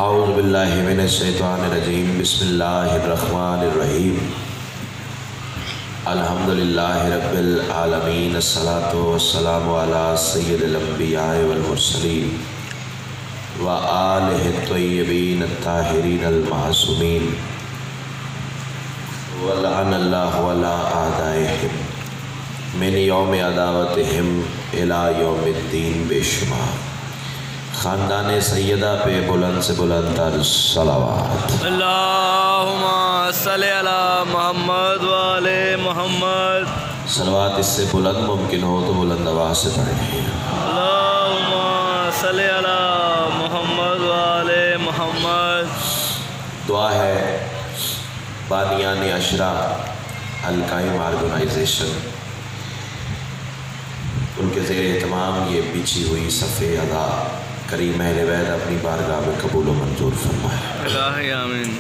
اعوذ باللہ من الشیطان الرجیم بسم اللہ الرحمن الرحیم الحمدللہ رب العالمین الصلاۃ والسلام علی سید الانبیاء والمرسلین وآلہ الطیبین الطاہرین المعصومین ولعن اللہ ولا اعدائہم من یوم عداوتہم الی یوم الدین بے شمار۔ خاندان سیدہ پہ بلند سے بلند تر صلوات۔ اللہم صلی علی محمد وآل محمد۔ صلوات اس سے بلند ممکن ہو تو بلند آواز سے پڑھیں۔ اللہم صلی علی محمد وآل محمد۔ دعا ہے بانیان عشرہ القائم آرگنائزیشن، ان کے زیر اہتمام یہ بچھی ہوئی صف ادا کریم اہل بیت اپنی بارگاہ میں قبول و منظور فرمائے۔ الہی آمین۔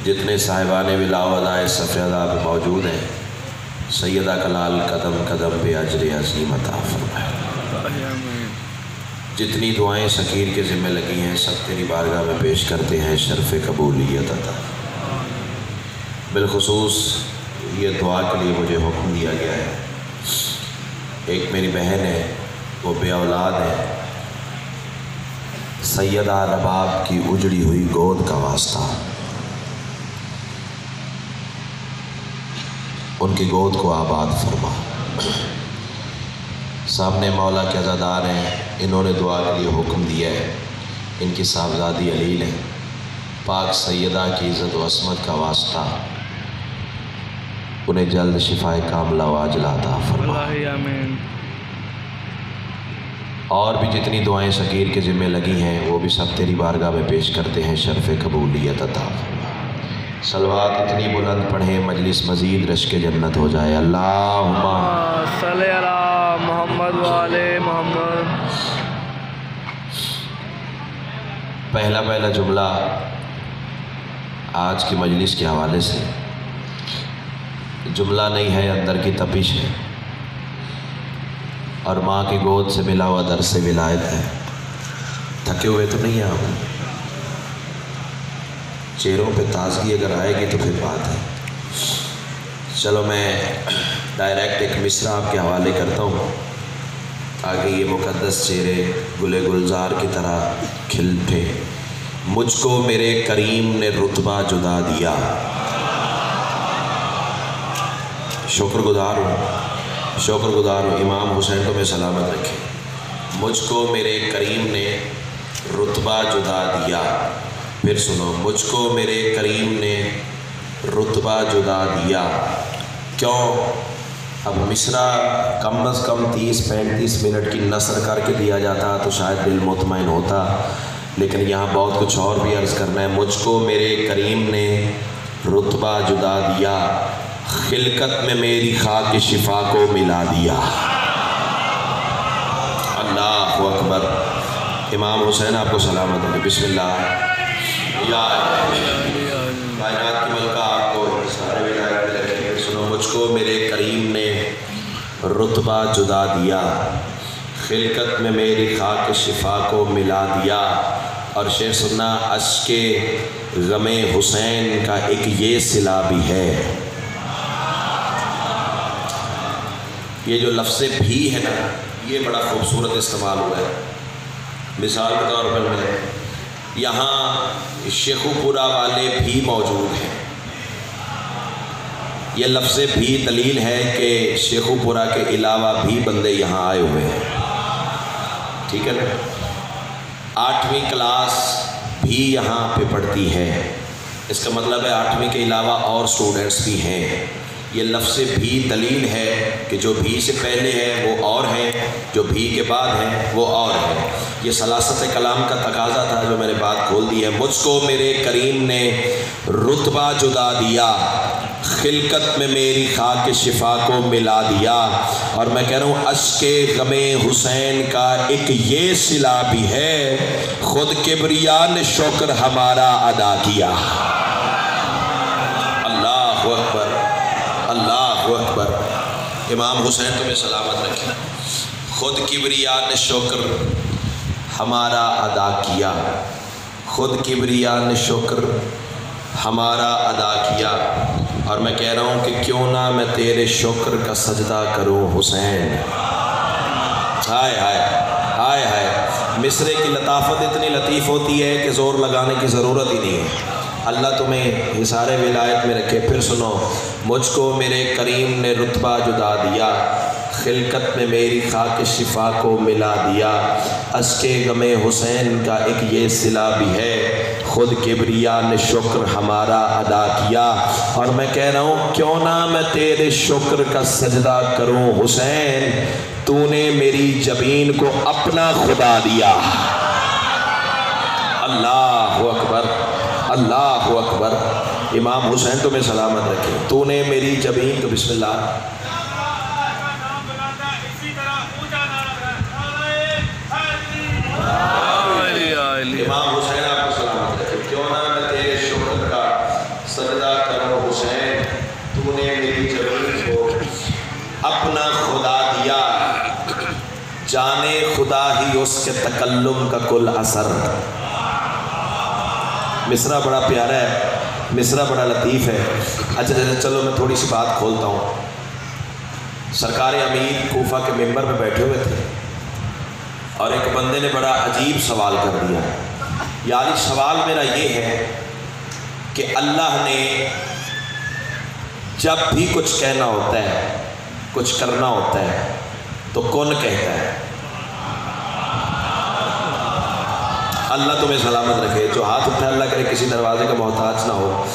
جتنے صاحبان ولا ودائے صف ادا میں موجود ہیں، سیدہ کلال قدم قدم پہ اجر عظیم عطا فرمائے۔ الہی آمین۔ جتنی دعائیں سکیر کے ذمہ لگی ہیں سب تیری بارگاہ میں پیش کرتے ہیں، شرف قبولیت عطا۔ بالخصوص یہ دعا کے لیے مجھے حکم دیا گیا ہے، ایک میری بہن ہے وہ بے اولاد ہے، سیدہ رباب کی اجڑی ہوئی گود کا واسطہ، ان کی گود کو آباد فرما۔ سامنے مولا کے عزادار ہیں، انہوں نے دعا کے لیے حکم دیا ہے، ان کی صاحبزادی علیل ہے، پاک سیدہ کی عزت و عصمت کا واسطہ انہیں جلد شفائے کاملہ و عاجلہ عطا فرما۔ الہی آمین۔ اور بھی جتنی دعائیں سکیر کے ذمہ لگی ہیں وہ بھی سب تیری بارگاہ میں پیش کرتے ہیں، شرف قبولیت عطا فرما۔ صلوات اتنی بلند پڑھیں مجلس مزید رشک جنت ہو جائے۔ اللہم صلی علی محمد وآل محمد۔ پہلا جملہ آج کی مجلس کے حوالے سے جملہ نہیں ہے، اندر کی تپش ہے اور ماں کی گود سے ملا ہوا در سے ولایت ہے۔ تھکے ہوئے تو نہیں ہیں آپ؟ چہروں پہ تازگی اگر آئے گی تو پھر بات ہے۔ چلو میں ڈائریکٹ ایک مصرع آپ کے حوالے کرتا ہوں تاکہ یہ مقدس چہرے گلے گلزار کی طرح کھل اٹھے۔ مجھ کو میرے کریم نے رتبہ جدا دیا، شکر گزار ہوں، امام حسین کو میں سلامت رکھے۔ مجھ کو میرے کریم نے رتبہ جدا دیا، پھر سنو، مجھ کو میرے کریم نے رتبہ جدا دیا۔ کیوں؟ اب مصرع کم از کم 30-35 منٹ کی نثر کر کے دیا جاتا تو شاید دل مطمئن ہوتا، لیکن یہاں بہت کچھ اور بھی عرض کرنا ہے۔ مجھ کو میرے کریم نے رتبہ جدا دیا، خلقت میں میری خاک شفا کو ملا دیا۔ اللہ اکبر۔ امام حسین آپ کو سلامت ہے، بسم اللہ۔ یا کائنات کی ملکہ آپ کو سارے ولایت میں رکھے۔ سنو، مجھ کو میرے کریم نے رتبہ جدا دیا، خلقت میں میری خاک شفا کو ملا دیا۔ اور شعر سننا، اشک غم حسین کا ایک یہ صلہ بھی ہے۔ یہ جو لفظ بھی ہے نا، یہ بڑا خوبصورت استعمال ہوا ہے۔ مثال کے طور پر میں یہاں شیخو پورہ والے بھی موجود ہیں، یہ لفظ بھی دلیل ہے کہ شیخو پورہ کے علاوہ بھی بندے یہاں آئے ہوئے ہیں، ٹھیک ہے نا۔ 8ویں کلاس بھی یہاں پہ پڑھتی ہے، اس کا مطلب ہے 8ویں کے علاوہ اور سٹوڈنٹس بھی ہیں۔ یہ لفظ بھی دلیل ہے کہ جو بھی سے پہلے ہے وہ اور ہیں، جو بھی کے بعد ہیں وہ اور ہیں۔ یہ سلاست کلام کا تقاضا تھا جو میں نے بات کھول دی ہے۔ مجھ کو میرے کریم نے رتبہ جدا دیا، خلقت میں میری خاک شفا کو ملا دیا۔ اور میں کہہ رہا ہوں، اشک غم حسین کا ایک یہ صلہ بھی ہے، خود کبریا نے شکر ہمارا ادا کیا۔ اللہ اکبر، اللہ اکبر۔ امام حسین کو میں سلامت رکھیں، خود کبریا نے شکر ہمارا ادا کیا۔ خود کبریا نے شکر ہمارا ادا کیا، اور میں کہہ رہا ہوں کہ کیوں نہ میں تیرے شکر کا سجدہ کروں حسین۔ ہائے ہائے ہائے ہائے، مصرے کی لطافت اتنی لطیف ہوتی ہے کہ زور لگانے کی ضرورت ہی نہیں ہے۔ اللہ تمہیں حصار ولایت میں رکھے۔ پھر سنو، مجھ کو میرے کریم نے رتبہ جدا دیا، خلقت میں میری خاک شفا کو ملا دیا، اشکِ غم حسین کا ایک یہ صلہ بھی ہے، خود کبریا نے شکر ہمارا ادا کیا، اور میں کہہ رہا ہوں کیوں نہ میں تیرے شکر کا سجدہ کروں حسین، تو نے میری جبین کو اپنا خدا دیا۔ اللہ اکبر، اللہ اکبر۔ امام حسین تمہیں سلامت رکھے۔ تو نے میری جبین کو، بسم اللہ، امام حسین آپ کو سلامت رکھے۔ کیوں نہ میں تیرے شکر کا سجدہ کروں حسین، تو نے میری جبین کو اپنا خدا دیا، جانے خدا ہی اس کے تکلم کا کل اثر۔ مصرع بڑا پیارا ہے، مصرع بڑا لطیف ہے۔ اچھا چلو میں تھوڑی سی بات کھولتا ہوں۔ سرکار امیر کوفہ کے ممبر پہ بیٹھے ہوئے تھے، اور ایک بندے نے بڑا عجیب سوال کر دیا۔ یعنی سوال میرا یہ ہے کہ اللہ نے جب بھی کچھ کہنا ہوتا ہے، کچھ کرنا ہوتا ہے، تو کون کہتا ہے؟ اللہ تمہیں سلامت رکھے۔ جو ہاتھ اٹھا اللہ کرے کسی دروازے کا محتاج نہ ہو۔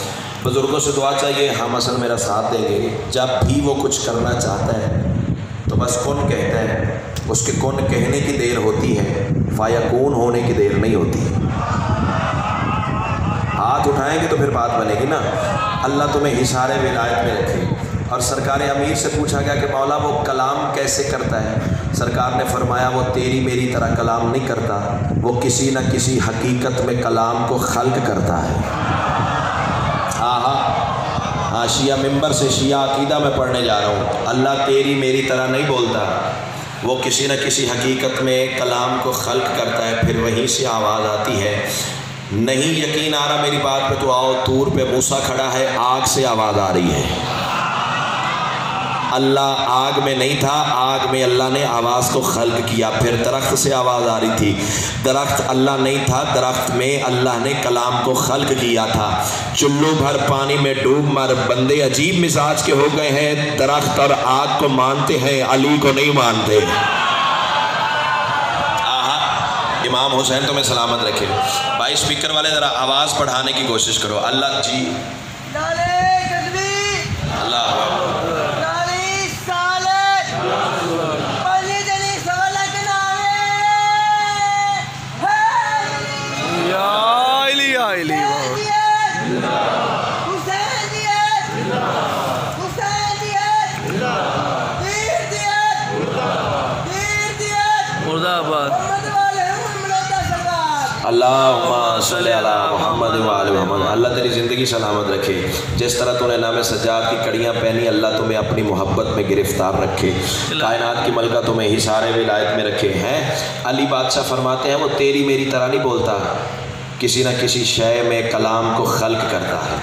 بزرگوں سے دعا چاہیے، ہم اصل میرا ساتھ دیں گے۔ جب بھی وہ کچھ کرنا چاہتا ہے تو بس کون کہتا ہے، اس کے کون کہنے کی دیر ہوتی ہے، فیکون ہونے کی دیر نہیں ہوتی۔ ہاتھ اٹھائیں گے تو پھر بات بنے گی نا۔ اللہ تمہیں حصار ولایت میں رکھے۔ اور سرکار امیر سے پوچھا گیا کہ مولا وہ کلام کیسے کرتا ہے؟ سرکار نے فرمایا وہ تیری میری طرح کلام نہیں کرتا، وہ کسی نہ کسی حقیقت میں کلام کو خلق کرتا ہے۔ ہاں شیعہ ممبر سے شیعہ عقیدہ میں پڑھنے جا رہا ہوں۔ اللہ تیری میری طرح نہیں بولتا، وہ کسی نہ کسی حقیقت میں کلام کو خلق کرتا ہے، پھر وہیں سے آواز آتی ہے۔ نہیں یقین آ رہا میری بات پہ تو آؤ، طور پہ موسیٰ کھڑا ہے، آگ سے آواز آ رہی ہے۔ اللہ آگ میں نہیں تھا، آگ میں اللہ نے آواز کو خلق کیا۔ پھر درخت سے آواز آ رہی تھی، درخت اللہ نہیں تھا، درخت میں اللہ نے کلام کو خلق کیا تھا۔ چلو بھر پانی میں ڈوب مر، بندے عجیب مزاج کے ہو گئے ہیں، درخت اور آگ کو مانتے ہیں، علی کو نہیں مانتے۔ امام حسین تمہیں سلامت رکھے۔ بھائی اسپیکر والے ذرا آواز بڑھانے کی کوشش کرو۔ اللہ جی اللہ اللہم صلی علی محمد وعلی محمد۔ اللہ تیری زندگی سلامت رکھے۔ جس طرح تو نے نام سجاد کی کڑیاں پہنی، اللہ تمہیں اپنی محبت میں گرفتار رکھے، کائنات کی ملکہ تمہیں حصار ولایت میں رکھے ہیں۔ علی بادشاہ فرماتے ہیں وہ تیری میری طرح نہیں بولتا، کسی نہ کسی شے میں کلام کو خلق کرتا ہے۔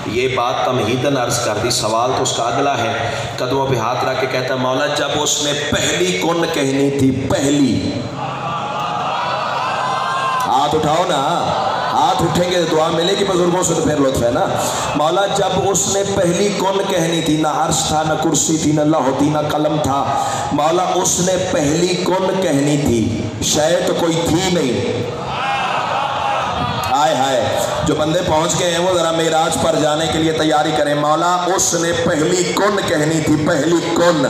یہ بات تمہیداً عرض کر دی۔ سوال تو اس کا اگلا ہے، قدموں پہ ہاتھ رکھ کے کہتا ہے مولا جب اس نے پہلی کن کہنی تھی، پہلی، ہاتھ اٹھاؤ نا، ہاتھ اٹھیں گے دعا ملے گی بزرگوں سے تو پھر لطف ہے نا۔ مولا جب اس نے پہلی کن کہنی تھی، نہ عرش تھا، نہ کرسی تھی، نہ لوح تھی، نہ قلم تھا، مولا اس نے پہلی کن کہنی تھی، شے تو کوئی تھی نہیں۔ ہائے ہائے، جو بندے پہنچ گئے ہیں وہ ذرا معراج پر جانے کے لیے تیاری کریں۔ مولا اس نے پہلی کن کہنی تھی، پہلی کن،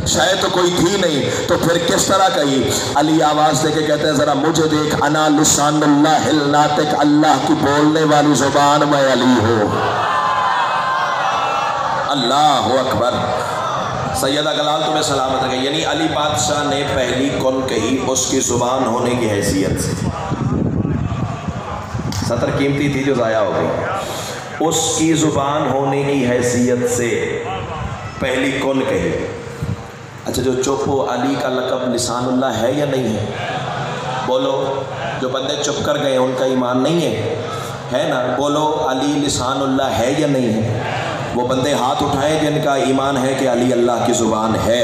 شاید تو کوئی تھی نہیں، تو پھر کس طرح کہی؟ علی آواز دے کے کہتے ہیں ذرا مجھے دیکھ، انا لسان اللہ الناطق، اللہ کی بولنے والی زبان میں علی ہوں۔ اللہ اکبر۔ سیدہ گلال تمہیں سلامت رکھے۔ یعنی علی بادشاہ نے پہلی کن کہی اس کی زبان ہونے کی حیثیت سے، سطر قیمتی تھی جو ضائع ہو گئی، اس کی زبان ہونے کی حیثیت سے پہلی کن کہی۔ اچھا جو چپ ہو، علی کا لقب لسان اللہ ہے یا نہیں ہے؟ بولو جو بندے چپ کر گئے ان کا ایمان نہیں ہے نا؟ بولو علی لسان اللہ ہے یا نہیں ہے؟ وہ بندے ہاتھ اٹھائیں جن کا ایمان ہے کہ علی اللہ کی زبان ہے۔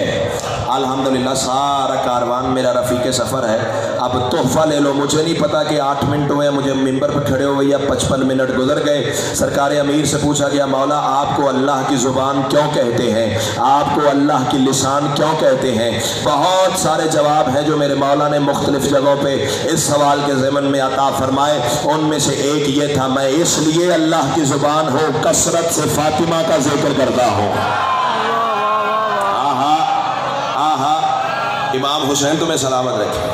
الحمدللہ سارا کاروان میرا رفیق سفر ہے۔ اب تحفہ لے لو، مجھے نہیں پتا کہ 8 منٹ ہوئے مجھے ممبر پہ کھڑے ہوئے یا 55 منٹ گزر گئے۔ سرکار امیر سے پوچھا گیا مولا آپ کو اللہ کی زبان کیوں کہتے ہیں، آپ کو اللہ کی لسان کیوں کہتے ہیں؟ بہت سارے جواب ہیں جو میرے مولا نے مختلف جگہوں پہ اس سوال کے ضمن میں عطا فرمائے۔ ان میں سے ایک یہ تھا میں اس لیے اللہ کی زبان ہو کثرت سے فاطمہ کا ذکر کرتا ہوں۔ آہا آہا، امام حسین تمہیں سلامت رکھے۔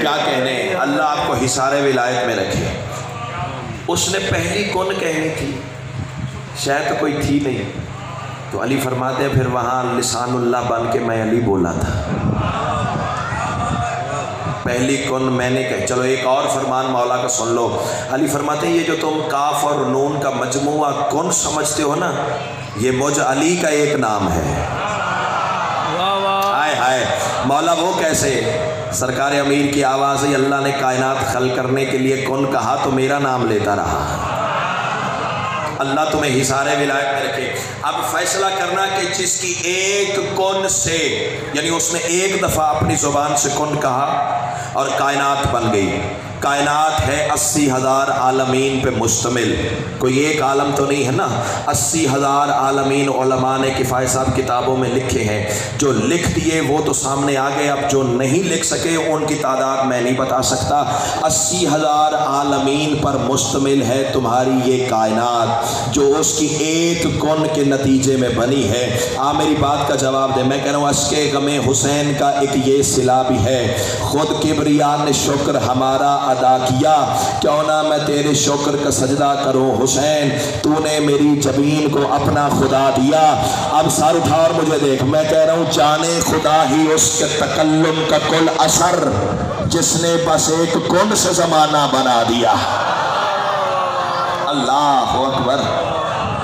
کیا کہنے، اللہ آپ کو حصار ولایت میں رکھے۔ اس نے پہلی کون کہنی تھی؟ شاید کوئی تھی نہیں، تو علی فرماتے ہیں پھر وہاں لسان اللہ بن کے میں علی بولا تھا۔ پہلی کن میں نے کہی۔ چلو ایک اور فرمان مولا کا سن لو۔ علی فرماتے ہیں یہ جو تم کاف اور نون کا مجموعہ کن سمجھتے ہو نا، یہ مجھ علی کا ایک نام ہے۔ ہائے ہائے، مولا وہ کیسے؟ سرکار امیر کی آواز ہے اللہ نے کائنات خلق کرنے کے لیے کن کہا تو میرا نام لیتا رہا۔ اللہ تمہیں حصار ولایت میں رکھے۔ اب فیصلہ کرنا کہ جس کی ایک کن سے، یعنی اس نے ایک دفعہ اپنی زبان سے کن کہا اور کائنات بن گئی۔ کائنات ہے 80,000 عالمین پہ مشتمل، کوئی ایک عالم تو نہیں ہے نا۔ 80,000 عالمین علماء نے کفایہ صاحب کتابوں میں لکھے ہیں، جو لکھ دیے وہ تو سامنے آ گئے، اب جو نہیں لکھ سکے ان کی تعداد میں نہیں بتا سکتا۔ 80,000 عالمین پر مشتمل ہے تمہاری یہ کائنات، جو اس کی ایک کن کے نتیجے میں بنی ہے۔ میری بات کا جواب دے۔ میں کہہ رہا ہوں اشک غم حسین کا ایک یہ صلہ بھی ہے، خود کبریا نے شکر ہمارا ادا کیا، کیوں نہ میں تیرے شکر کا سجدہ کروں حسین، تو نے میری جبین کو اپنا خدا دیا۔ اب سر اٹھا اور مجھے دیکھ، میں کہہ رہا ہوں جانے خدا ہی اس کے تکلم کا کل اثر، جس نے بس ایک کن سے زمانہ بنا دیا۔ اللہ اکبر۔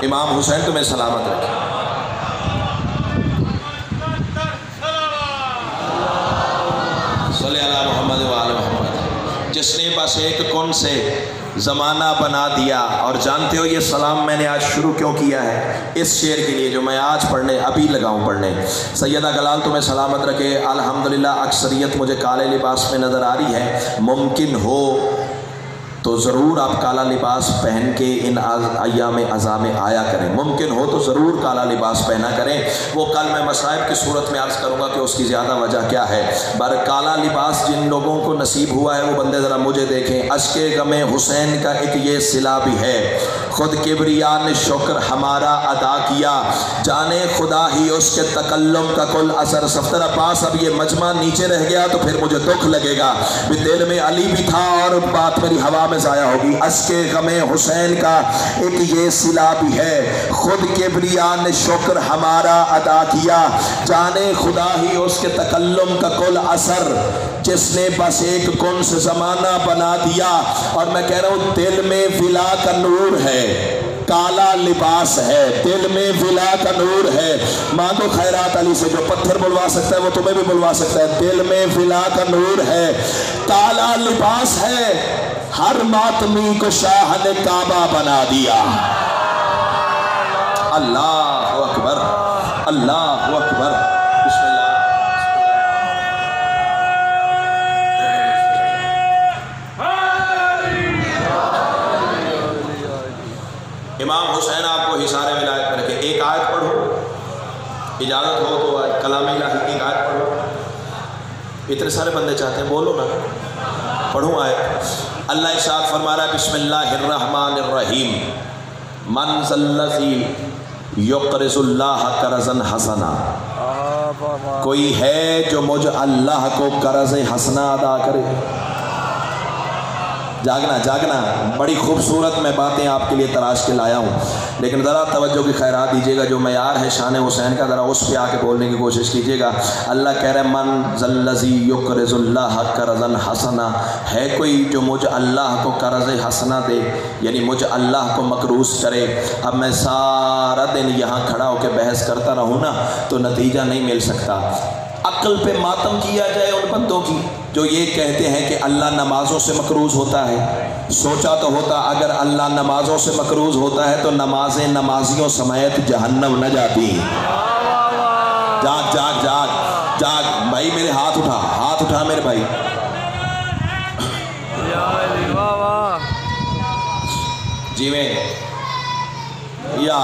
امام حسین تمہیں سلامت رکھے۔ صلی اللہ محمد وآل محمد۔ جس نے بس ایک کن سے زمانہ بنا دیا۔ اور جانتے ہو یہ سلام میں نے آج شروع کیوں کیا ہے؟ اس شعر کے لیے جو میں آج پڑھنے ابھی لگاؤں پڑھنے۔ سیدہ گلال تمہیں سلامت رکھے۔ الحمدللہ اکثریت مجھے کالے لباس میں نظر آ رہی ہے، ممکن ہو تو ضرور آپ کالا لباس پہن کے ان ایام عزاء میں آیا کریں، ممکن ہو تو ضرور کالا لباس پہنا کریں۔ وہ کل میں مصائب کی صورت میں عرض کروں گا کہ اس کی زیادہ وجہ کیا ہے۔ بر کالا لباس جن لوگوں کو نصیب ہوا ہے وہ بندے ذرا مجھے دیکھیں۔ اشک غم حسین کا ایک یہ صلہ بھی ہے، خود کبریا نے شکر ہمارا ادا کیا، جانے خدا ہی اس کے تکلم کا کل اثر۔ صفدر عباس اب یہ مجمع نیچے رہ گیا تو پھر مجھے دکھ لگے گا، دل میں علی بھی تھا اور بات میری ہوا میں ضائع ہوگی۔ اشک غم حسین کا ایک یہ صلہ بھی ہے، خود کبریا نے شکر ہمارا ادا کیا، جانے خدا ہی اس کے تکلم کا کل اثر، جس نے بس ایک کن سے زمانہ بنا دیا۔ اور میں کہہ رہا ہوں دل میں ولا کا نور ہے، کالا لباس ہے، دل میں ولا کا نور ہے۔ مانگو خیرات علی سے، جو پتھر بلوا سکتا ہے وہ تمہیں بھی بلوا سکتا ہے۔ دل میں ولا کا نور ہے، کالا لباس ہے، ہر ماتمی کو شاہ نے کعبہ بنا دیا۔ اللہ اکبر، اللہ اکبر۔ بسم اللہ۔ امام حسین آپ کو حصار ولایت میں رکھے۔ ایک آیت پڑھو، اجازت ہو تو کلام الہی کی ایک آیت پڑھو۔ اتنے سارے بندے چاہتے ہیں، بولو نا، پڑھوں آیت۔ اللہ ارشاد فرما رہا ہے بسم اللہ الرحمن الرحیم، من ذا الذی یقرض اللہ قرضا حسنا، کوئی ہے جو مجھ اللہ کو قرض حسنا ادا کرے؟ جاگنا جاگنا، بڑی خوبصورت میں باتیں آپ کے لیے تراش کے لایا ہوں، لیکن ذرا توجہ کی خیرات دیجیے گا، جو معیار ہے شان حسین کا ذرا اس پہ آ کے بولنے کی کوشش کیجیے گا۔ اللہ کہہ رہے من ذی یقرض اللہ قرضا حسنا، ہے کوئی جو مجھ اللہ کو قرض حسنا دے، یعنی مجھ اللہ کو مقروض کرے۔ اب میں سارا دن یہاں کھڑا ہو کے بحث کرتا رہوں نا تو نتیجہ نہیں مل سکتا۔ عقل پہ ماتم کیا جائے ان بندوں کی جو یہ کہتے ہیں کہ اللہ نمازوں سے مقروض ہوتا ہے۔ سوچا تو ہوتا اگر اللہ نمازوں سے مقروض ہوتا ہے تو نمازیں نمازیوں سمیت جہنم نہ جاتی۔ جاگ جاگ جاگ جاگ بھائی، میرے ہاتھ اٹھا میرے بھائی۔ جی میں یا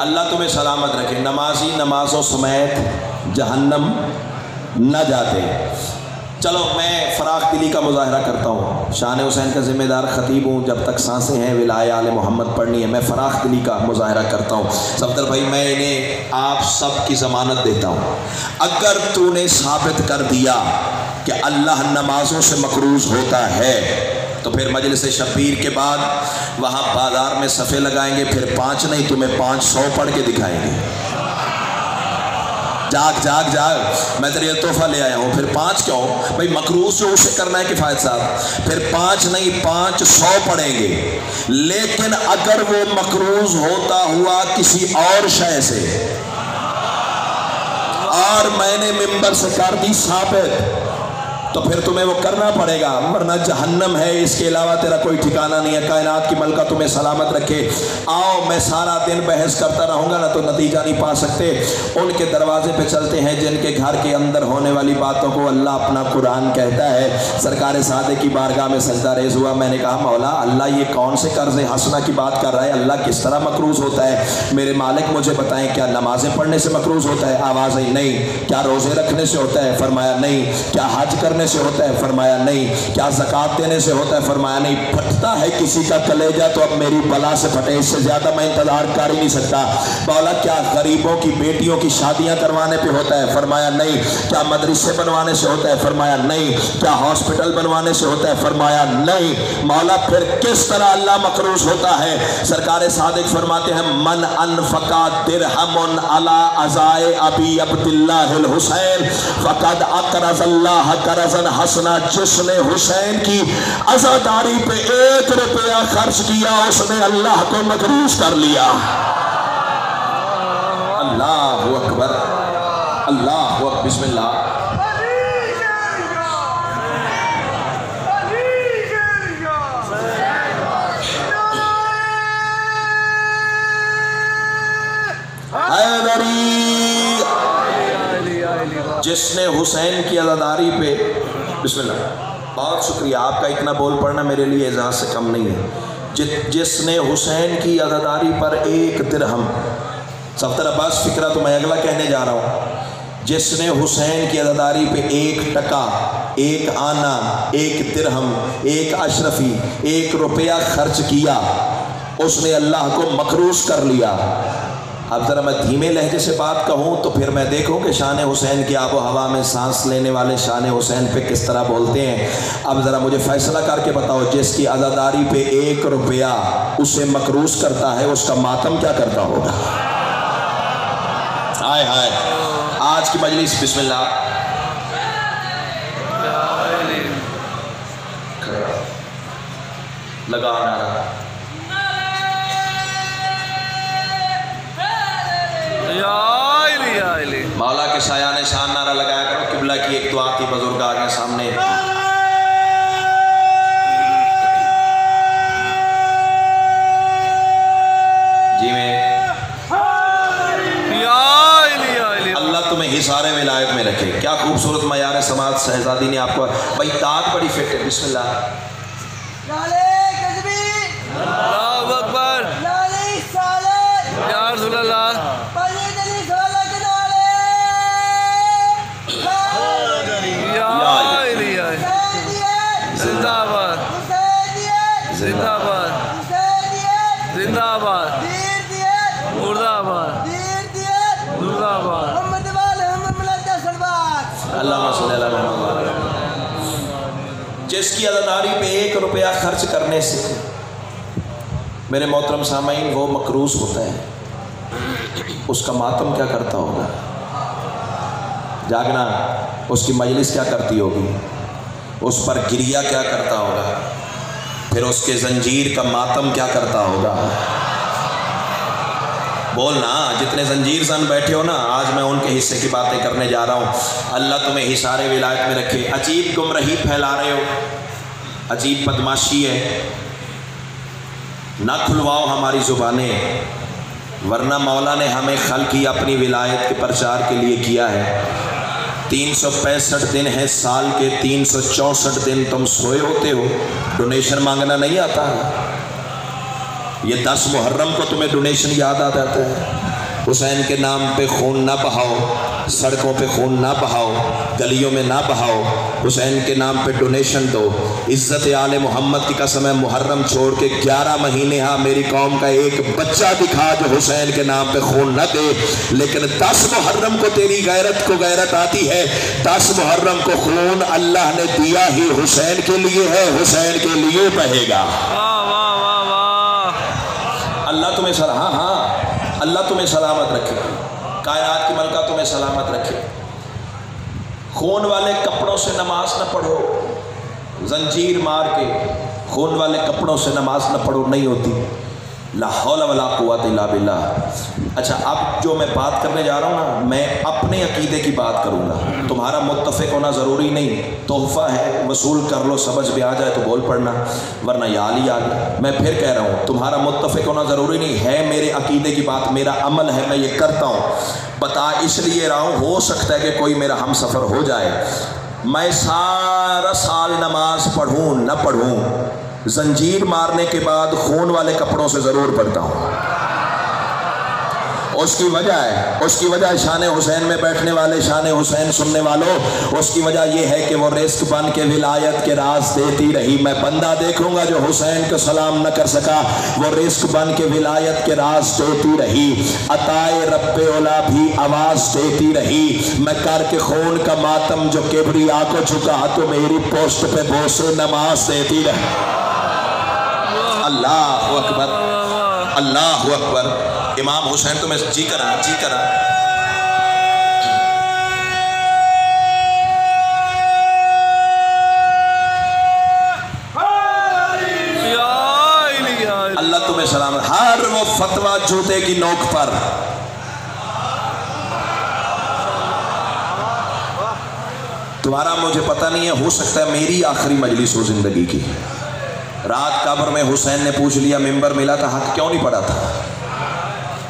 اللہ تمہیں سلامت رکھے، نمازی نمازوں سمیت جہنم نہ جاتے۔ چلو میں فراخ دلی کا مظاہرہ کرتا ہوں، شان حسین کا ذمہ دار خطیب ہوں، جب تک سانسیں ہیں ولایہ آل محمد پڑھنی ہے، میں فراخ دلی کا مظاہرہ کرتا ہوں۔ صفدر بھائی میں انہیں آپ سب کی ضمانت دیتا ہوں، اگر تو نے ثابت کر دیا کہ اللہ نمازوں سے مقروض ہوتا ہے تو پھر مجلس شبیر کے بعد وہاں بازار میں صفے لگائیں گے، پھر 5 نہیں تمہیں 500 پڑھ کے دکھائیں گے۔ جاگ جاگ جاگ، میں تیرے تحفہ لے آیا ہوں، پھر 5 کیوں بھائی؟ مقروض جو اسے کرنا ہے کفایت صاحب، پھر 5 نہیں 500 پڑھیں گے، لیکن اگر وہ مقروض ہوتا ہوا کسی اور شے سے اور میں نے ممبر سے کر دی ثابت تو پھر تمہیں وہ کرنا پڑے گا، ورنہ جہنم ہے، اس کے علاوہ تیرا کوئی ٹھکانہ نہیں ہے۔ کائنات کی ملکہ تمہیں سلامت رکھے۔ آؤ میں سارا دن بحث کرتا رہوں گا نا تو نتیجہ نہیں پا سکتے۔ ان کے دروازے پہ چلتے ہیں جن کے گھر کے اندر ہونے والی باتوں کو اللہ اپنا قرآن کہتا ہے۔ سرکار صادق کی بارگاہ میں سجدہ ریز ہوا، میں نے کہا مولا اللہ یہ کون سے قرض حسنہ کی بات کر رہا ہے؟ اللہ کس طرح مقروض ہوتا ہے؟ میرے مالک مجھے بتائیں، کیا نمازیں پڑھنے سے مقروض ہوتا ہے؟ آواز ہی نہیں۔ کیا روزے رکھنے سے ہوتا ہے؟ فرمایا نہیں۔ کیا حج کرنے سے ہوتا ہے؟ فرمایا نہیں۔ کیا زکوٰۃ دینے سے ہوتا ہے؟ فرمایا نہیں۔ پھٹتا ہے کسی کا کلیجہ تو اب میری بلا سے پھٹے، اس سے زیادہ میں انتظار کر ہی نہیں سکتا۔ مولا کیا غریبوں کی بیٹیوں کی شادیاں کروانے پہ ہوتا ہے؟ فرمایا نہیں۔ کیا مدرسے بنوانے سے ہوتا ہے؟ فرمایا نہیں۔ کیا ہاسپٹل بنوانے سے ہوتا ہے؟ فرمایا نہیں۔ مولا پھر کس طرح اللہ مقروض ہوتا ہے؟ سرکار صادق فرماتے ہیں من انفقا درہم علی عزائے ابی عبداللہ الحسین فقد اقرض اللہ قرضا حسنا، جس نے حسین کی عزاداری پہ 1 روپیہ خرچ کیا اس نے اللہ کو مقروض کر لیا۔ اللہ اکبر، اللہ اکبر، بسم اللہ۔ جس نے حسین کی عزاداری پہ، بسم اللہ، بہت شکریہ آپ کا، اتنا بول پڑھنا میرے لیے اعزاز سے کم نہیں ہے۔ جس نے حسین کی عزاداری پر 1 درہم، صفدر عباس فکرہ تو میں اگلا کہنے جا رہا ہوں، جس نے حسین کی عزاداری پہ 1 ٹکا، 1 آنا، 1 درہم، 1 اشرفی، 1 روپیہ خرچ کیا، اس نے اللہ کو مقروض کر لیا۔ اب ذرا میں دھیمے لہجے سے بات کہوں تو پھر میں دیکھوں کہ شان حسین کی آب و ہوا میں سانس لینے والے شان حسین پہ کس طرح بولتے ہیں۔ اب ذرا مجھے فیصلہ کر کے بتاؤ، جس کی عزاداری پہ 1 روپیہ اسے مقروض کرتا ہے اس کا ماتم کیا کرتا ہوگا؟ ہائے ہائے، آج کی مجلس بسم اللہ۔ لگا نعرہ مولا کے سایہ نے شان نعرہ لگایا کرو۔ قبلہ کی ایک دعا تھی، بزرگ آگے سامنے۔ جی میں اللہ تمہیں حصار ولایت میں رکھے۔ کیا خوبصورت معیار سماعت شہزادی نے آپ کو، بھائی داد بڑی فٹ ہے۔ بسم اللہ۔ اللہ اکبر، یا رسول اللہ۔ زندہ آباد، زندہ آباد، زندہ آباد، مردہ آباد، مردہ آباد۔ اللہ صلی اللہ علیہ وسلم۔ جس کی عزاداری پہ 1 روپیہ خرچ کرنے سے میرے محترم سامعین وہ مکروز ہوتا ہے، اس کا ماتم کیا کرتا ہوگا؟ جاگنا اس کی مجلس کیا کرتی ہوگی؟ اس پر گریہ کیا کرتا ہوگا؟ پھر اس کے زنجیر کا ماتم کیا کرتا ہوگا؟ بولنا، جتنے زنجیر زن بیٹھے ہو نا، آج میں ان کے حصے کی باتیں کرنے جا رہا ہوں۔ اللہ تمہیں حصار ولایت میں رکھے۔ عجیب گمراہی پھیلا رہے ہو، عجیب بدماشی ہے، نہ کھلواؤ ہماری زبانیں، ورنہ مولا نے ہمیں خلق ہی اپنی ولایت کے پرچار کے لیے کیا ہے۔ 365 دن ہے سال کے، 364 دن تم سوئے ہوتے ہو، ڈونیشن مانگنا نہیں آتا ہے۔ یہ 10 محرم کو تمہیں ڈونیشن یاد آ جاتا ہے۔ حسین کے نام پہ خون نہ بہاؤ، سڑکوں پہ خون نہ بہاؤ، گلیوں میں نہ بہاؤ، حسین کے نام پہ ڈونیشن دو۔ عزت آل محمد کی قسم ہے، محرم چھوڑ کے 11 مہینے ہاں میری قوم کا ایک بچہ دکھا جو حسین کے نام پہ خون نہ دے، لیکن 10 محرم کو تیری غیرت کو غیرت آتی ہے۔ 10 محرم کو خون اللہ نے دیا ہی حسین کے لیے ہے، حسین کے لیے بہے گا۔ اللہ تمہیں اللہ تمہیں سلامت رکھے، کائنات کی ملکہ تمہیں سلامت رکھے۔ خون والے کپڑوں سے نماز نہ پڑھو، زنجیر مار کے خون والے کپڑوں سے نماز نہ پڑھو، نہیں ہوتی۔ لا حول ولا قوت الا باللہ۔ اچھا، اب جو میں بات کرنے جا رہا ہوں نا، میں اپنے عقیدے کی بات کروں گا، تمہارا متفق ہونا ضروری نہیں، تحفہ ہے، وصول کر لو، سمجھ بھی آ جائے تو بول پڑنا، ورنہ یا علی یا علی۔ میں پھر کہہ رہا ہوں، تمہارا متفق ہونا ضروری نہیں ہے، میرے عقیدے کی بات، میرا عمل ہے، میں یہ کرتا ہوں، بتا اس لیے رہا ہوں، ہو سکتا ہے کہ کوئی میرا ہم سفر ہو جائے۔ میں سارا سال نماز پڑھوں نہ پڑھوں، زنجیر مارنے کے بعد خون والے کپڑوں سے ضرور پڑھتا ہوں۔ اس کی وجہ شان حسین میں بیٹھنے والے، شان حسین سننے والوں، اس کی وجہ یہ ہے کہ وہ رزق بن کے ولایت کے راز دیتی رہی۔ میں بندہ دیکھوں گا جو حسین کو سلام نہ کر سکا، وہ رزق بن کے ولایت کے راز دیتی رہی، عطائے رب اولا بھی آواز دیتی رہی۔ میں کر کے خون کا ماتم جو کبریا کو جھکا تو میری پوسٹ پہ بوسے نماز دیتی رہی۔ اللہ اکبر، اللہ اکبر۔ امام حسین تو میں جی کرا اللہ تمہیں سلامت۔ ہر وہ فتویٰ جوتے کی نوک پر، تمہارا مجھے پتہ نہیں ہے، ہو سکتا ہے میری آخری مجلس ہو زندگی کی۔ رات قبر میں حسین نے پوچھ لیا، ممبر ملا تھا، حق کیوں نہیں پڑا تھا؟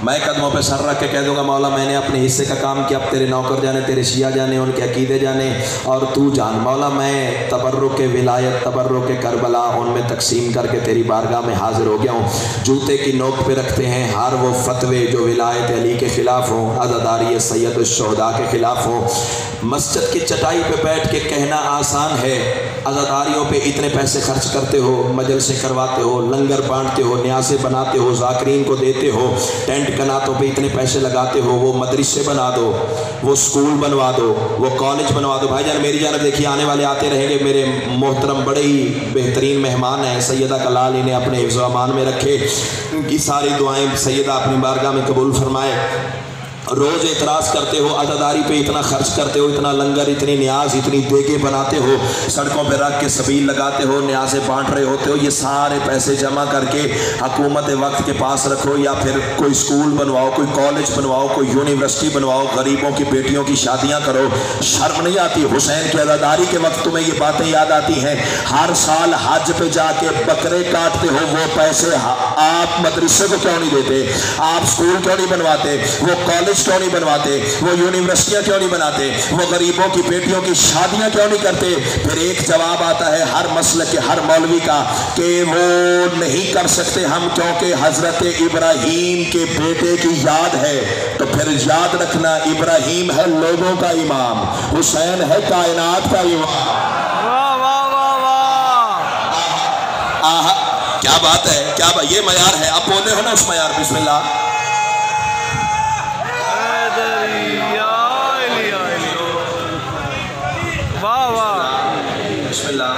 میں قدموں پہ سر رکھ کے کہہ دوں گا، مولا میں نے اپنے حصے کا کام کیا، اب تیرے نوکر جانے، تیرے شیعہ جانے، ان کے عقیدے جانے، اور تو جان مولا، میں تبرک ولایت، تبرک کربلا ان میں تقسیم کر کے تیری بارگاہ میں حاضر ہو گیا ہوں۔ جوتے کی نوک پہ رکھتے ہیں ہر وہ فتوے جو ولایت علی کے خلاف ہوں، عزاداری سید الشہداء کے خلاف ہوں۔ مسجد کی چٹائی پہ بیٹھ کے کہنا آسان ہے، عزاداریوں پہ اتنے پیسے خرچ کرتے ہو، مجلسیں کرواتے ہو، لنگر بانٹتے ہو، نیازیں بناتے ہو، ذاکرین کو دیتے ہو، ٹینٹ کناتوں پہ اتنے پیسے لگاتے ہو، وہ مدرسے بنا دو، وہ سکول بنوا دو، وہ کالج بنوا دو۔ بھائی جان میری جانب دیکھیے، آنے والے آتے رہیں گے، میرے محترم بڑے ہی بہترین مہمان ہیں، سیدہ کلال انہیں اپنے حفظ و امان میں رکھے، ان کی ساری دعائیں سیدہ اپنی بارگاہ میں قبول فرمائے۔ روز اعتراض کرتے ہو، عزاداری پہ اتنا خرچ کرتے ہو، اتنا لنگر، اتنی نیاز، اتنی دیگیں بناتے ہو، سڑکوں پہ رکھ کے سبیل لگاتے ہو، نیازیں بانٹ رہے ہوتے ہو، یہ سارے پیسے جمع کر کے حکومت وقت کے پاس رکھو، یا پھر کوئی سکول بنواؤ، کوئی کالج بنواؤ، کوئی یونیورسٹی بنواؤ، غریبوں کی بیٹیوں کی شادیاں کرو۔ شرم نہیں آتی؟ حسین کی عزاداری کے وقت تمہیں یہ باتیں یاد آتی ہیں؟ ہر سال حج پہ جا کے بکرے کاٹتے ہو، وہ پیسے آپ مدرسے کو کیوں نہیں دیتے؟ آپ سکول کیوں نہیں بنواتے؟ وہ کالج کیوں نہیں بنواتے؟ وہ یونیورسٹیاں کیوں نہیں بناتے؟ وہ غریبوں کی بیٹیوں کی شادیاں کیوں نہیں کرتے؟ پھر ایک جواب آتا ہے ہر مسلک کے ہر مولوی کا کہ وہ نہیں کر سکتے ہم کیونکہ حضرت ابراہیم کے بیٹے کی یاد ہے۔ تو پھر یاد رکھنا، ابراہیم ہے لوگوں کا امام، حسین ہے کائنات کا امام۔ کیا بات ہے، کیا بات، یہ معیار ہے، اب بولے ہو نا اس معیار۔ بسم اللہ۔ بسم اللہ۔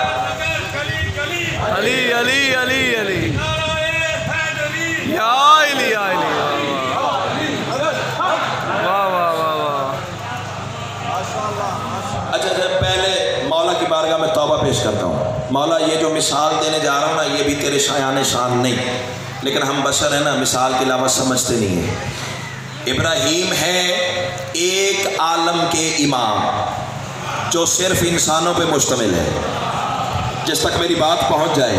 مولا یہ جو مثال دینے جا رہا ہوں نا یہ بھی تیرے شایان شان نہیں، لیکن ہم بشر ہیں نا، مثال کے علاوہ سمجھتے نہیں ہیں۔ ابراہیم ہے ایک عالم کے امام جو صرف انسانوں پہ مشتمل ہے۔ جس تک میری بات پہنچ جائے،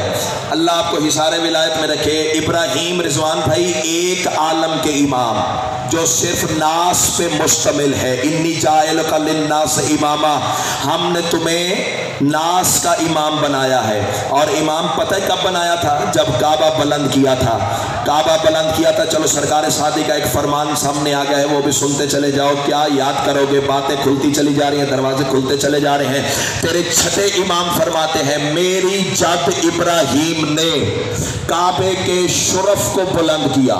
اللہ آپ کو حصار ولایت میں رکھے۔ ابراہیم رضوان بھائی ایک عالم کے امام جو صرف ناس پہ مشتمل ہے۔ انی جاعلک للناس اماما، ہم نے تمہیں ناس کا امام بنایا ہے۔ اور امام پتہ کب بنایا تھا؟ جب کعبہ بلند کیا تھا۔ کعبہ بلند کیا تھا۔ چلو سرکار صادق کا ایک فرمان سامنے آ گیا ہے، وہ بھی سنتے چلے جاؤ، کیا یاد کرو گے؟ باتیں کھلتی چلی جا رہی ہیں، دروازے کھلتے چلے جا رہے ہیں۔ تیرے چھٹے امام فرماتے ہیں میری جد ابراہیم نے کعبے کے شرف کو بلند کیا۔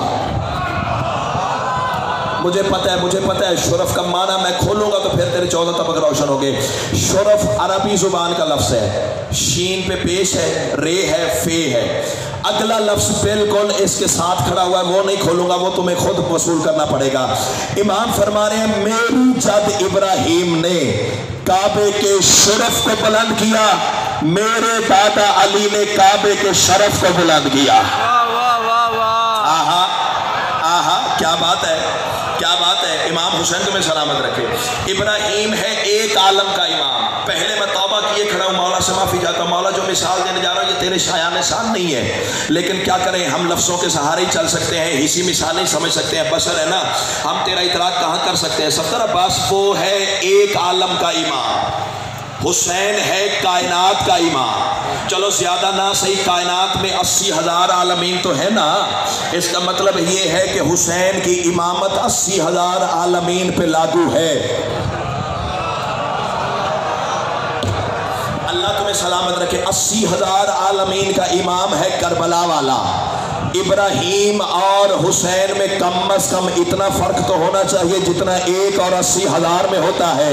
مجھے پتہ ہے شرف کا معنی میں کھولوں گا تو پھر تیرے 14 طبق روشن ہو گئے۔ شرف عربی زبان کا لفظ ہے، شین پہ پیش ہے، رے ہے، فے ہے۔ اگلا لفظ بالکل اس کے ساتھ کھڑا ہوا ہے، وہ نہیں کھولوں گا، وہ تمہیں خود وصول کرنا پڑے گا۔ امام فرما رہے ہیں میری جد ابراہیم نے کعبے کے شرف کو بلند کیا، میرے دادا علی نے کعبے کے شرف کو بلند کیا۔ آہا آہا، کیا بات ہے، کیا بات ہے۔ امام حسین تمہیں سلامت رکھے۔ ابراہیم ہے ایک عالم کا امام۔ پہلے میں توبہ کیے کھڑا ہوں، مولا سے معافی چاہتا ہوں، مولا جو مثال دینے جا رہا ہوں یہ تیرے شایان شان نہیں ہے، لیکن کیا کریں، ہم لفظوں کے سہارے ہی چل سکتے ہیں، اسی مثال نہیں سمجھ سکتے ہیں، بشر ہے نا، ہم تیرا ادراک کہاں کر سکتے ہیں۔ صفدر عباس وہ ہے ایک عالم کا امام، حسین ہے کائنات کا امام۔ چلو زیادہ نہ صحیح، کائنات میں 80,000 عالمین تو ہے نا، اس کا مطلب یہ ہے کہ حسین کی امامت 80,000 عالمین پہ لاگو ہے۔ اللہ تمہیں سلامت رکھے۔ 80,000 عالمین کا امام ہے کربلا والا۔ ابراہیم اور حسین میں کم از کم اتنا فرق تو ہونا چاہیے جتنا 1 اور 80,000 میں ہوتا ہے۔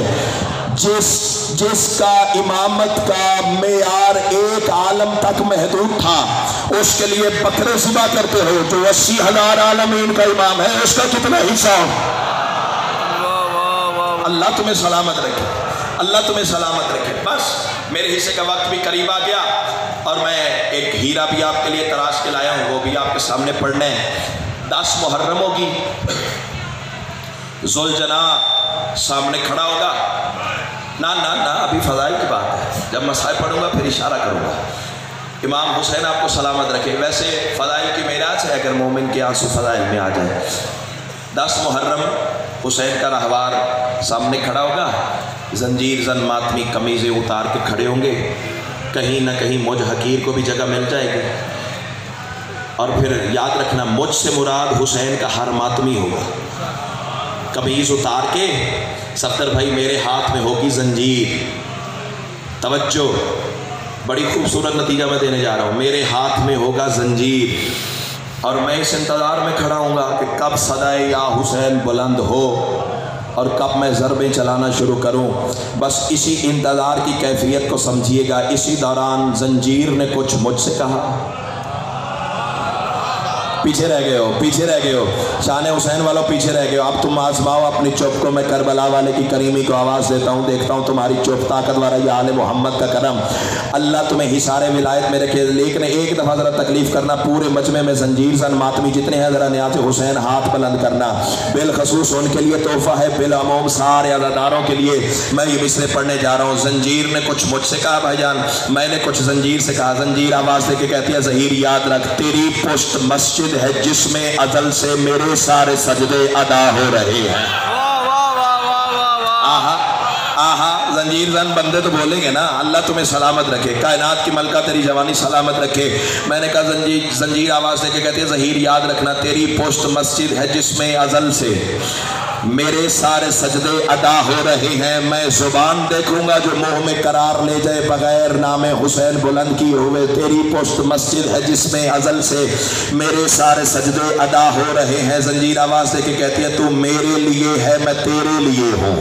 جس کا امامت کا معیار ایک عالم تک محدود تھا، اس کے لیے بکرے ذبح کرتے ہو، جو 80,000 عالمین کا امام ہے اس کا کتنا حصہ ہو؟ اللہ تمہیں سلامت رکھے، اللہ تمہیں سلامت رکھے۔ بس میرے حصے کا وقت بھی قریب آ گیا، اور میں ایک ہیرا بھی آپ کے لیے تراش کے لایا ہوں، وہ بھی آپ کے سامنے پڑھنے ہیں۔ 10 محرم ہوگی، ذوالجنا سامنے کھڑا ہوگا۔ نہ ابھی فضائل کی بات ہے، جب مسائل پڑھوں گا پھر اشارہ کروں گا۔ امام حسین آپ کو سلامت رکھے۔ ویسے فضائل کی معراج ہے اگر مومن کے آنسو فضائل میں آ جائے۔ 10 محرم حسین کا رہوار سامنے کھڑا ہوگا، زنجیر زن ماتمی قمیضیں اتار کے کھڑے ہوں گے، کہیں نہ کہیں مجھ حقیر کو بھی جگہ مل جائے گی۔ اور پھر یاد رکھنا مجھ سے مراد حسین کا ہر ماتمی ہوگا۔ قمیض اتار کے صفدر بھائی میرے ہاتھ میں ہوگی زنجیر، توجہ، بڑی خوبصورت نتیجہ میں دینے جا رہا ہوں، میرے ہاتھ میں ہوگا زنجیر، اور میں اس انتظار میں کھڑا ہوں گا کہ کب صدائے یا حسین بلند ہو اور کب میں ضربیں چلانا شروع کروں۔ بس اسی انتظار کی کیفیت کو سمجھیے گا۔ اسی دوران زنجیر نے کچھ مجھ سے کہا۔ پیچھے رہ گئے ہو شان حسین والوں، پیچھے رہ گئے ہو۔ اب تم آزماؤ اپنی چپ کو، میں کربلا والے کی کریمی کو آواز دیتا ہوں، دیکھتا ہوں تمہاری چپ طاقت والا یہ آل محمد کا کرم۔ اللہ تمہیں حصار ولایت میں رکھے۔ لیکن ایک دفعہ ذرا تکلیف کرنا، پورے مجمع میں زنجیر زن ماتمی جتنے ہیں ذرا نیاز حسین ہاتھ بلند کرنا، بالخصوص ان کے لیے تحفہ ہے، بالعموم سارے عزاداروں کے لیے میں یہ مصرے پڑھنے جا رہا ہوں۔ زنجیر نے کچھ مجھ سے کہا بھائی جان، میں نے کچھ زنجیر سے کہا۔ زنجیر آواز دے کے کہتی ہے ظہیر یاد رکھ، تیری پشت مسجد ہے جس میں ازل سے میرے سارے سجدے ادا ہو رہے ہیں۔ آہا آہا، زنجیر زن بندے تو بولیں گے نا۔ اللہ تمہیں سلامت رکھے، کائنات کی ملکہ تیری جوانی سلامت رکھے۔ میں نے کہا زنجیر آواز دے کے کہتی ہے ظہیر یاد رکھنا، تیری پشت مسجد ہے جس میں ازل سے میرے سارے سجدے ادا ہو رہے ہیں۔ میں زبان دیکھوں گا جو منہ میں قرار لے جائے بغیر نام حسین بلند کیے ہوئے۔ تیری پشت مسجد ہے جس میں ازل سے میرے سارے سجدے ادا ہو رہے ہیں۔ زنجیر آواز دے کے کہتی ہے تو میرے لیے ہے، میں تیرے لیے ہوں۔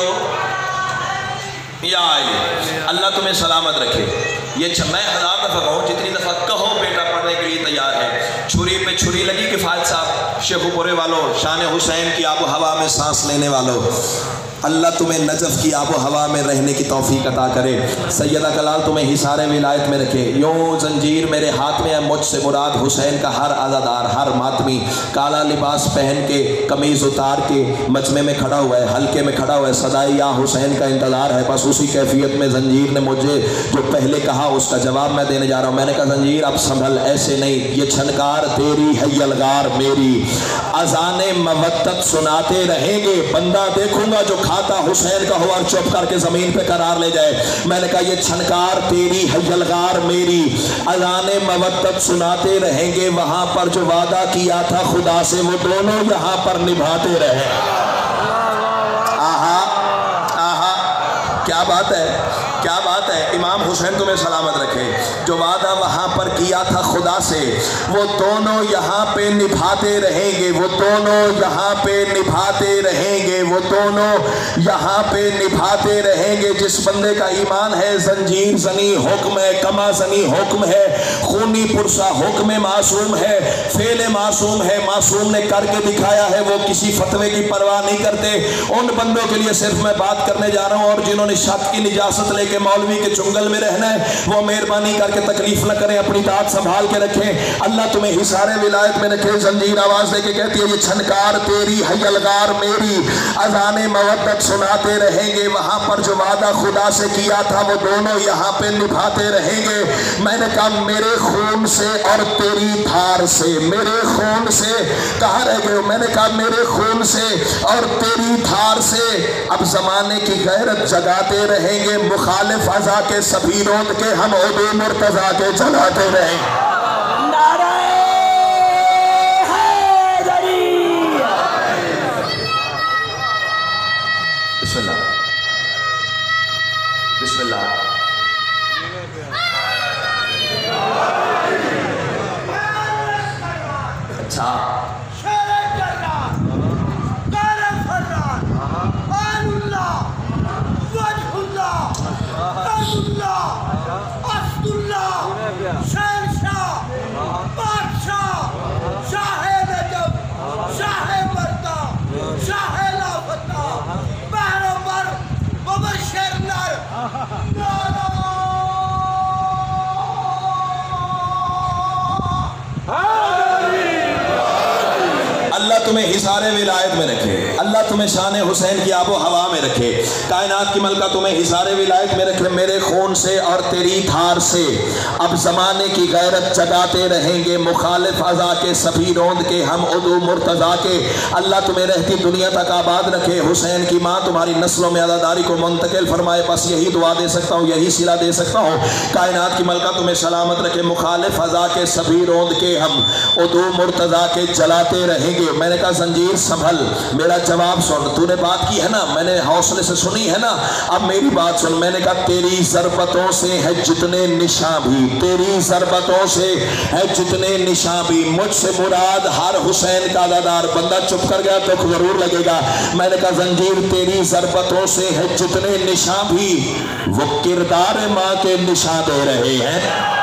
ہو یا علی، اللہ تمہیں سلامت رکھے۔ یہ میں 1000 دفعہ کہوں، جتنی دفعہ کہو بیٹا پڑھنے کے لیے تیار ہے۔ چھری پہ چھری لگی کہ فائد صاحب، شیخو پورے والوں، شان حسین کی آب و ہوا میں سانس لینے والوں، اللہ تمہیں نجف کی آب و ہوا میں رہنے کی توفیق عطا کرے۔ سیدہ کلال تمہیں حصار ولایت میں رکھے۔ یوں زنجیر میرے ہاتھ میں ہے، مجھ سے مراد حسین کا ہر عزادار، ہر ماتمی کالا لباس پہن کے، قمیض اتار کے مجمع میں کھڑا ہوا ہے، حلقے میں کھڑا ہوا ہے، صدائے یا حسین کا انتظار ہے۔ بس اسی کیفیت میں زنجیر نے مجھے جو پہلے کہا اس کا جواب میں دینے جا رہا ہوں۔ میں نے کہا زنجیر اب سنبھل، ایسے نہیں، یہ چھنکار تیری ہے یلغار میری، اذان مودت سناتے رہیں گے، بندہ دیکھوں گا جو کھاتا حسین کا ہو اور چپ کر کے زمین پہ قرار لے جائے۔ میں نے کہا یہ چھنکار تیری ہے یلغار میری، اذان مودت سناتے رہیں گے، وہاں پر جو وعدہ کیا تھا خدا سے وہ دونوں یہاں پر نبھاتے رہے۔ آہا آہا، کیا بات ہے، کیا بات ہے۔ امام حسین تمہیں سلامت رکھے، جو وعدہ وہاں پر کیا تھا خدا سے وہ دونوں یہاں پہ نبھاتے رہیں گے، وہ دونوں یہاں پہ نبھاتے رہیں گے، وہ دونوں یہاں پہ نبھاتے رہیں گے۔ جس بندے کا ایمان ہے زنجیر زنی حکم ہے، کما زنی حکم ہے، خونی پرسا حکم معصوم ہے، فعل معصوم ہے، معصوم نے کر کے دکھایا ہے، وہ کسی فتوے کی پرواہ نہیں کرتے۔ ان بندوں کے لیے صرف میں بات کرنے جا رہا ہوں، اور جنہوں نے شک کی نجاست لے کے مولوی کے چنگل میں رہنا ہے وہ مہربانی کر کے تکلیف نہ کریں، اپنی داد سنبھال کے رکھیں، اللہ تمہیں حصار ولایت میں رکھے۔ زنجیر آواز دے کے کہتی ہے یہ چھنکار تیری ہے یلغار میری، اذان مودت سناتے رہیں گے، وہاں پر جو وعدہ خدا سے کیا تھا وہ دونوں یہاں پہ نبھاتے رہیں گے۔ میں نے کہا میرے خون سے اور تیری دھار سے، میرے خون سے، کہاں رہ گئے ہو؟ میں نے کہا میرے خون سے اور تیری دھار سے اب زمانے کی غیرت جگاتے رہیں گے، مخالف ازا کے سبھی روند کے ہم عدو مرتضیٰ کے جلاتے رہیں گے۔ نعرہ حیدری، بسم اللہ، بسم اللہ۔ اچھا تمہیں حصار ولایت میں رکھے، اللہ تمہیں شان حسین کی آب و ہوا میں رکھے، کائنات کی ملکہ تمہیں حصار ولایت میں رکھے، میرے خون سے اور تیری دھار سے اب زمانے کی غیرت جگاتے رہیں گے، مخالف ازا کے سبھی روند کے ہم عدو مرتضیٰ کے، اللہ تمہیں رہتی دنیا تک آباد رکھے، حسین کی ماں تمہاری نسلوں میں عزاداری کو منتقل فرمائے، بس یہی دعا دے سکتا ہوں، یہی صلہ دے سکتا ہوں، کائنات کی ملکہ تمہیں سلامت رکھے، مخالف ازا کے سبھی روند کے ہم عدو مرتضیٰ کے جلاتے رہیں گے۔ میں نے کہا زنجیر سنبھل، میرا جواب سن، تو نے بات کی ہے نا، میں نے حوصلے سے سنی ہے نا، اب میری بات سن۔ میں نے کہا تیری ضربتوں سے ہے جتنے نشاں بھی، تیری ضربتوں سے ہے جتنے نشاں بھی، مجھ سے مراد ہر حسین کا عزادار، بندہ چپ کر گیا تو ضرور لگے گا۔ میں نے کہا زنجیر تیری ضربتوں سے ہے جتنے نشاں بھی، وہ کردار ماں کے نشاں دے رہے ہیں۔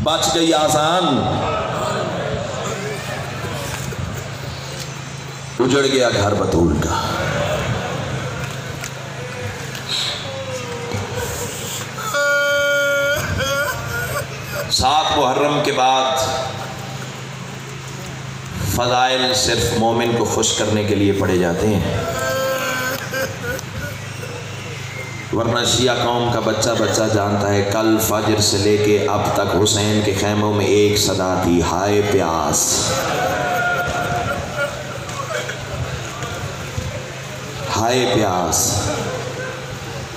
بچ گئی آسان، اجڑ گیا گھر بطول کا۔ سات محرم کے بعد فضائل صرف مومن کو خوش کرنے کے لیے پڑھے جاتے ہیں، ورنہ شیعہ قوم کا بچہ بچہ جانتا ہے کل فجر سے لے کے اب تک حسین کے خیموں میں ایک صدا تھی، ہائے پیاس، ہائے پیاس،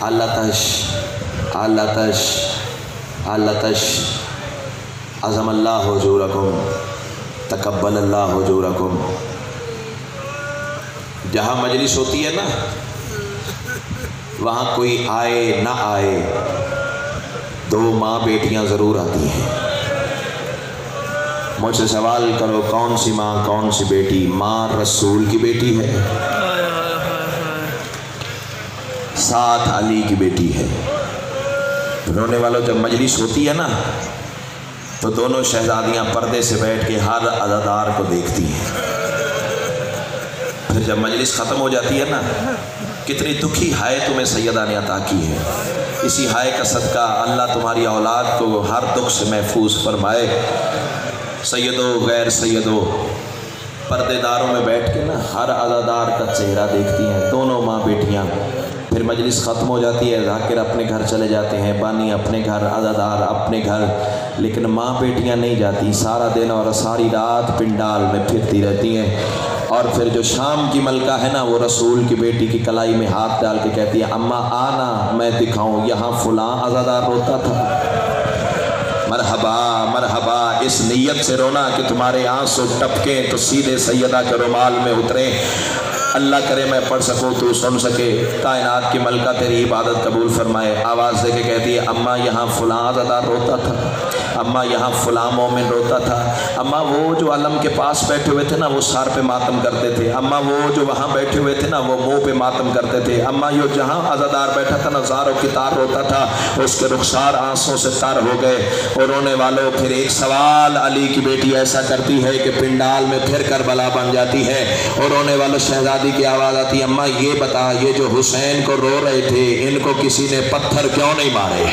العطش العطش العطش، عظم اللہ حضورکم، تقبل اللہ حضورکم۔ جہاں مجلس ہوتی ہے نا وہاں کوئی آئے نہ آئے، دو ماں بیٹیاں ضرور آتی ہیں۔ مجھ سے سوال کرو کون سی ماں کون سی بیٹی؟ ماں رسول کی بیٹی ہے، ساتھ علی کی بیٹی ہے۔ رونے والوں جب مجلس ہوتی ہے نا تو دونوں شہزادیاں پردے سے بیٹھ کے ہر عزادار کو دیکھتی ہیں۔ پھر جب مجلس ختم ہو جاتی ہے نا، کتنی دکھی ہائے تمہیں سیدہ نے عطا کی ہے، اسی ہائے کا صدقہ اللہ تمہاری اولاد کو ہر دکھ سے محفوظ فرمائے۔ سیدو غیر سیدو پردے داروں میں بیٹھ کے نا ہر عزادار کا چہرہ دیکھتی ہیں دونوں ماں بیٹیاں۔ پھر مجلس ختم ہو جاتی ہے، ذاکر اپنے گھر چلے جاتے ہیں، بانی اپنے گھر، عزادار اپنے گھر، لیکن ماں بیٹیاں نہیں جاتی، سارا دن اور ساری رات پنڈال میں پھرتی رہتی ہیں۔ اور پھر جو شام کی ملکہ ہے نا، وہ رسول کی بیٹی کی کلائی میں ہاتھ ڈال کے کہتی ہے اماں آنا میں دکھاؤں یہاں فلاں عزادار روتا تھا۔ مرحبا مرحبا، اس نیت سے رونا کہ تمہارے آنسو ٹپکیں تو سیدھے سیدہ کے رومال میں اتریں۔ اللہ کرے میں پڑھ سکوں تو سن سکے، کائنات کی ملکہ تیری عبادت قبول فرمائے۔ آواز دے کے کہتی ہے اماں یہاں فلاں عزادار روتا تھا، اماں یہاں فلاں مومن روتا تھا، اماں وہ جو علم کے پاس بیٹھے ہوئے تھے نا وہ سار پہ ماتم کرتے تھے، اماں وہ جو وہاں بیٹھے ہوئے تھے نا وہ منہ پہ ماتم کرتے تھے، اماں یہ جہاں عزادار بیٹھا تھا نا زاروں کی تار روتا تھا، اس کے رخسار آنسوں سے تر ہو گئے۔ اور رونے والوں پھر ایک سوال علی کی بیٹی ایسا کرتی ہے کہ پنڈال میں پھر کربلا بن جاتی ہے، اور رونے والوں شہزادی کی آواز آتی ہے اماں یہ بتا یہ جو حسین کو رو رہے تھے ان کو کسی نے پتھر کیوں نہیں مارے؟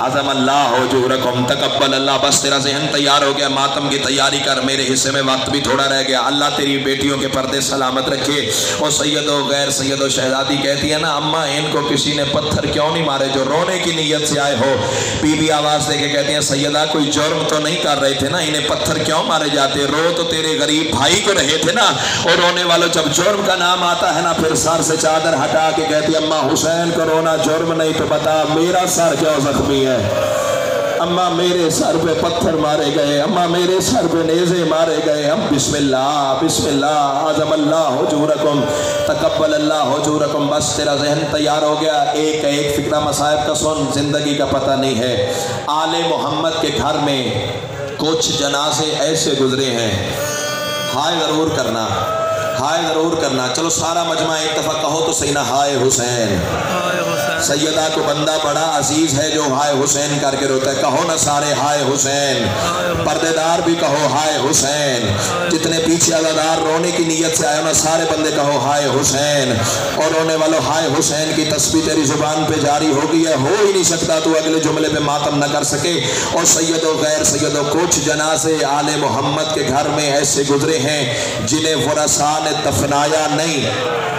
عظم اللہ اجورکم، تقبل اللہ۔ بس تیرا ذہن تیار ہو گیا، ماتم کی تیاری کر، میرے حصے میں وقت بھی تھوڑا رہ گیا۔ اللہ تیری بیٹیوں کے پردے سلامت رکھے۔ اور سیدو غیر سیدو شہزادی کہتی ہے نا اماں ان کو کسی نے پتھر کیوں نہیں مارے جو رونے کی نیت سے آئے ہو؟ بی بی آواز دے کے کہتی ہیں سیدہ کوئی جرم تو نہیں کر رہے تھے نا، انہیں پتھر کیوں مارے جاتے؟ رو تو تیرے غریب بھائی کو رہے تھے نا۔ اور رونے والوں جب جرم کا نام آتا ہے نا پھر سر سے چادر ہٹا کے کہتی اماں حسین کو رونا جرم نہیں تو بتا میرا سر کیوں زخمی ہے؟ اماں میرے سر پہ پتھر مارے گئے، اماں میرے سر پہ نیزے مارے گئے، ہم بسم اللہ بسم اللہ، عظم اللہ حجورکم، تقبل اللہ حجورکم۔ بس تیرا ذہن تیار ہو گیا، ایک ایک فکرہ مصائب کا سن، زندگی کا پتہ نہیں ہے۔ آل محمد کے گھر میں کچھ جنازے ایسے گزرے ہیں، ہائے ضرور کرنا، ہائے ضرور کرنا۔ چلو سارا مجمع ایک دفعہ کہو تو صحیح نا، ہائے حسین۔ سیدہ کو بندہ بڑا عزیز ہے جو ہائے حسین کر کے روتا ہے، کہو نا سارے ہائے حسین۔ پردے دار بھی کہو ہائے حسین، جتنے پیچھے عزادار رونے کی نیت سے آئے نا سارے بندے کہو ہائے حسین۔ اور رونے والوں ہائے حسین کی تسبیح تیری زبان پہ جاری ہو گئی ہے، ہو ہی نہیں سکتا تو اگلے جملے پہ ماتم نہ کر سکے۔ اور سیدو غیر سیدو کچھ جنازے آل محمد کے گھر میں ایسے گزرے ہیں جنہیں ورثاء نے دفنایا نہیں،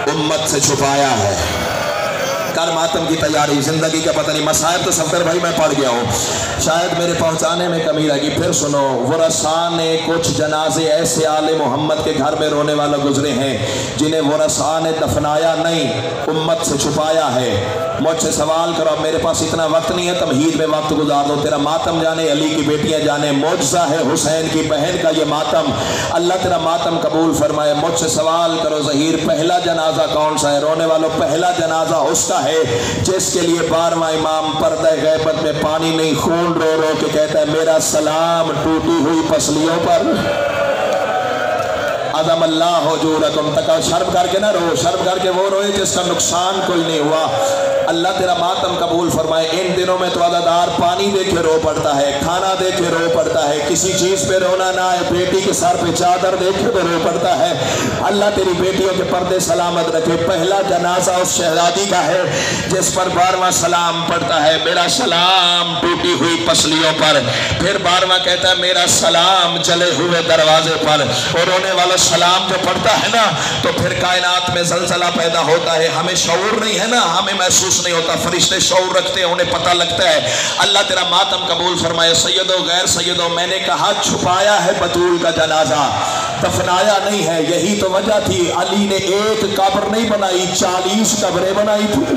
امت سے چھپایا ہے۔ کر ماتم کی تیاری، زندگی کا پتہ نہیں۔ مصائب تو صفدر بھائی میں پڑھ گیا ہوں، شاید میرے پہنچانے میں کمی رہی، پھر سنو۔ ورثاء نے کچھ جنازے ایسے آل محمد کے گھر میں رونے والا گزرے ہیں جنہیں ورثاء نے دفنایا نہیں، امت سے چھپایا ہے۔ مجھ سے سوال کرو، میرے پاس اتنا وقت نہیں ہے تمہید میں وقت گزار دو، تیرا ماتم جانے، علی کی بیٹیاں جانے، معجزہ ہے حسین کی بہن کا یہ ماتم، اللہ تیرا ماتم قبول فرمائے۔ مجھ سے سوال کرو ظہیر پہلا جنازہ کون سا ہے؟ رونے والوں پہلا جنازہ اس کا ہے جس کے لیے 12واں امام پردہ غیبت میں پانی نہیں خون رو رو کے کہتا ہے میرا سلام ٹوٹی ہوئی پسلیوں پر۔ عظم اللہ حجورکم، تک شرم کر کے نہ رو، شرم کر کے وہ روئے جس کا نقصان کوئی نہیں ہوا۔ اللہ تیرا ماتم قبول فرمائے۔ ان دنوں میں تو عزادار پانی دے کے رو پڑتا ہے، کھانا دے کے رو پڑتا ہے، کسی چیز پہ رونا نہ ہے، بیٹی کے سر پہ چادر دے کے تو رو پڑتا ہے۔ اللہ تیری بیٹیوں کے پردے سلامت رکھے۔ پہلا جنازہ اس شہزادی کا ہے جس پر 12واں سلام پڑتا ہے، میرا سلام ٹوٹی ہوئی پسلیوں پر۔ پھر 12واں کہتا ہے میرا سلام جلے ہوئے دروازے پر۔ اور رونے والا سلام جو پڑھتا ہے نا تو پھر کائنات میں زلزلہ پیدا ہوتا ہے۔ ہمیں شعور نہیں ہے نا، ہمیں محسوس نہیں ہوتا، فرشتے شعور رکھتے ہیں، انہیں پتہ لگتا ہے۔ اللہ تیرا ماتم قبول فرمائے۔ سیدو غیر سیدو، میں نے کہا چھپایا ہے بطول کا جنازہ، دفنایا نہیں ہے، یہی تو وجہ تھی علی نے ایک قبر نہیں بنائی، 40 قبریں بنائی تھی۔